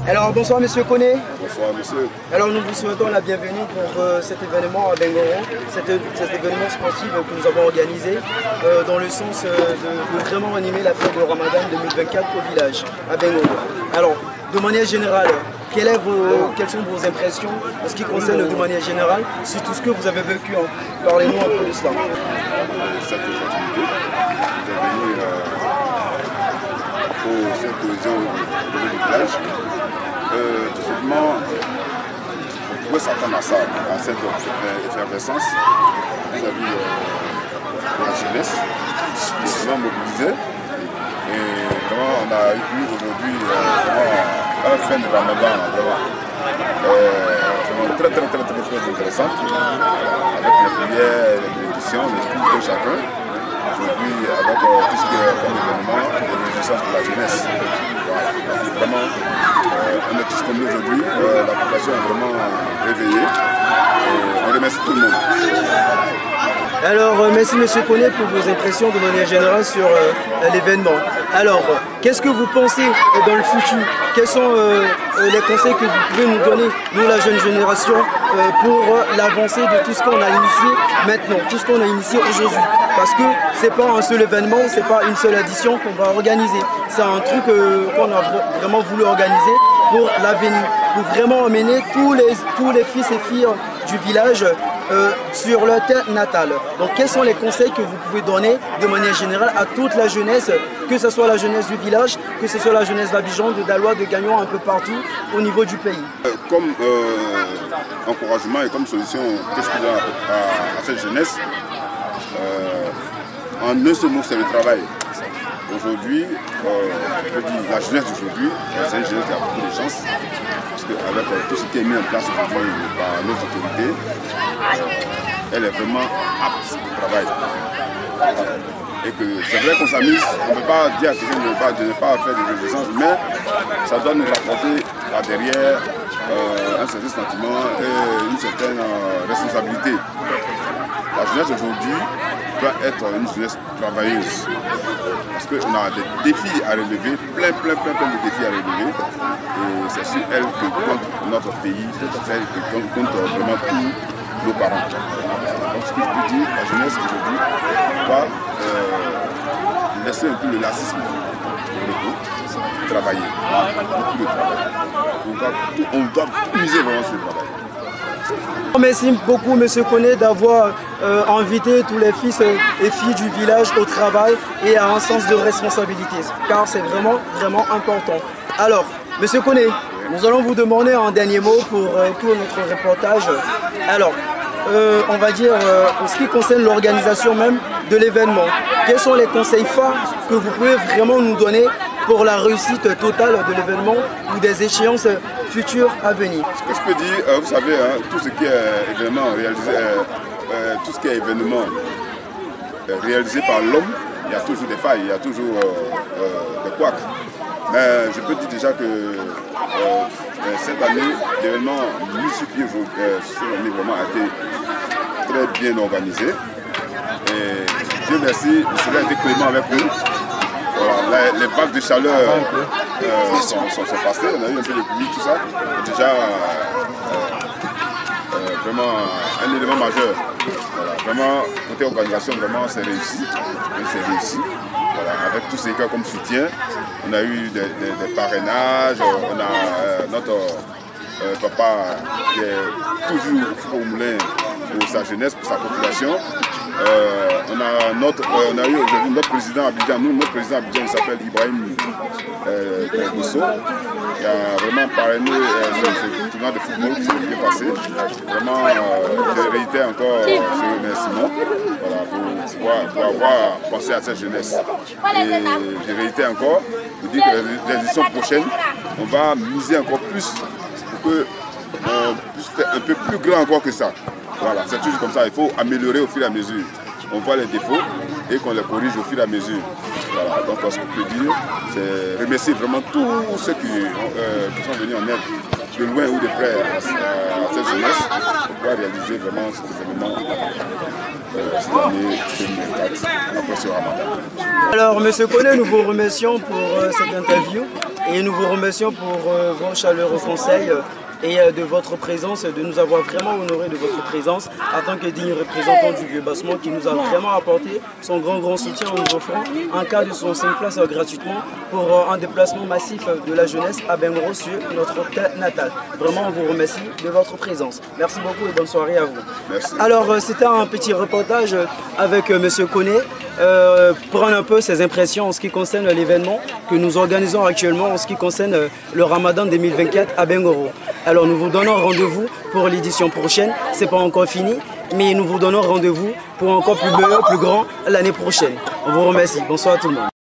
Alors bonsoir Monsieur Koné. Bonsoir Monsieur. Alors nous vous souhaitons la bienvenue pour cet événement à Bengoro, cet événement sportif que nous avons organisé dans le sens de vraiment animer la fête de Ramadan 2024 au village à Bengoro. Alors de manière générale, quelles sont vos impressions en ce qui concerne de manière générale sur tout ce que vous avez vécu? Parlez-nous un peu de cela. Cette opportunité de venir au symposium du village. Tout simplement, on pouvait s'attendre à ça, à cette effervescence vis-à-vis de la jeunesse qui est souvent mobilisée. Et vraiment, on a eu aujourd'hui un fin de Ramadan vraiment très intéressante, avec les prières, les bénédictions, les cultes de chacun. Aujourd'hui, avec tout ce qui est comme événement, les réjouissances pour la jeunesse. Voilà. Donc, vraiment, on est tous comme nous aujourd'hui, la population est vraiment réveillée et on remercie tout le monde. Alors, merci Monsieur Koné pour vos impressions de manière générale sur l'événement. Alors, qu'est-ce que vous pensez dans le futur? Quels sont les conseils que vous pouvez nous donner, nous la jeune génération, pour l'avancée de tout ce qu'on a initié maintenant, tout ce qu'on a initié aujourd'hui? Parce que c'est pas un seul événement, c'est pas une seule édition qu'on va organiser. C'est un truc qu'on a vraiment voulu organiser pour l'avenir, pour vraiment emmener tous les fils et filles du village sur leur terre natale. Donc quels sont les conseils que vous pouvez donner de manière générale à toute la jeunesse, que ce soit la jeunesse du village, que ce soit la jeunesse d'Abidjan, de Daloa, de Gagnon, un peu partout au niveau du pays? Comme encouragement et comme solution que je peux donner à cette jeunesse, en un seul mot, c'est le travail. Aujourd'hui, je peux dire, la jeunesse d'aujourd'hui, c'est une jeunesse qui a beaucoup de chance, parce qu'avec tout ce qui est mis en place aujourd'hui par nos autorités, elle est vraiment apte au travail. Et que c'est vrai qu'on s'amuse, on ne peut pas dire à quelqu'un de ne pas faire des réjouissances, mais ça doit nous rapporter là derrière un certain sentiment et une certaine responsabilité. La jeunesse aujourd'hui doit être une jeunesse travailleuse. Parce qu'on a des défis à relever, plein de défis à relever. Et c'est sur elle que compte notre pays, c'est elle que compte vraiment tous nos parents. Donc ce que je peux dire, la jeunesse aujourd'hui doit laisser un peu le laxisme de travailler. Beaucoup de travail. On doit miser vraiment sur le travail. Merci beaucoup Monsieur Koné d'avoir invité tous les fils et filles du village au travail et à un sens de responsabilité, car c'est vraiment important. Alors, Monsieur Koné, nous allons vous demander un dernier mot pour tout notre reportage. Alors, on va dire, en ce qui concerne l'organisation même de l'événement, quels sont les conseils phares que vous pouvez vraiment nous donner pour la réussite totale de l'événement ou des échéances futures à venir? Ce que je peux dire, vous savez, tout ce qui est événement réalisé, tout ce qui est événement réalisé par l'homme, il y a toujours des failles, il y a toujours des couacs. Mais je peux dire déjà que cette année, l'événement multiplié sur l'année vraiment a été très bien organisé. Et Dieu merci, le Seigneur a été clément avec nous. Voilà, les vagues de chaleur sont passées, on a eu un peu de pluie, tout ça. Déjà, vraiment un élément majeur. Voilà, vraiment, côté organisation, vraiment, c'est réussi. Voilà, avec tous ces cas comme soutien, on a eu des parrainages, on a notre papa qui est toujours au four au moulin pour sa jeunesse, pour sa population. On a eu aujourd'hui notre président Abidjan. Notre président Abidjan s'appelle Ibrahim Bousso, qui a vraiment parrainé ce tournoi de football qui s'est bien passé. Vraiment, je réitère encore ce remerciement, voilà, pour avoir pensé à cette jeunesse. Et je réitère encore pour dire que les éditions prochaines, on va miser encore plus pour qu'on puisse faire un peu plus grand encore que ça. Voilà, c'est toujours comme ça, il faut améliorer au fur et à mesure. On voit les défauts et qu'on les corrige au fur et à mesure. Voilà, donc ce que je peux dire, c'est remercier vraiment tous ceux qui sont venus en aide, de loin ou de près, à cette jeunesse pour pouvoir réaliser vraiment cet événement cette année 2024 après ce Ramadan. Alors, M. Koné, nous vous remercions pour cette interview et nous vous remercions pour vos chaleureux conseils et de votre présence, de nous avoir vraiment honoré de votre présence en tant que digne représentant du Vieux-Bassement qui nous a vraiment apporté son grand soutien en nous offrant un cas de son 5 places gratuitement pour un déplacement massif de la jeunesse à Bengoro sur notre terre natale. Vraiment, on vous remercie de votre présence. Merci beaucoup et bonne soirée à vous. Merci. Alors, c'était un petit reportage avec M. Koné. Prendre un peu ses impressions en ce qui concerne l'événement que nous organisons actuellement en ce qui concerne le Ramadan 2024 à Bengoro. Alors nous vous donnons rendez-vous pour l'édition prochaine, c'est pas encore fini, mais nous vous donnons rendez-vous pour encore plus meilleur, plus grand l'année prochaine. On vous remercie, bonsoir à tout le monde.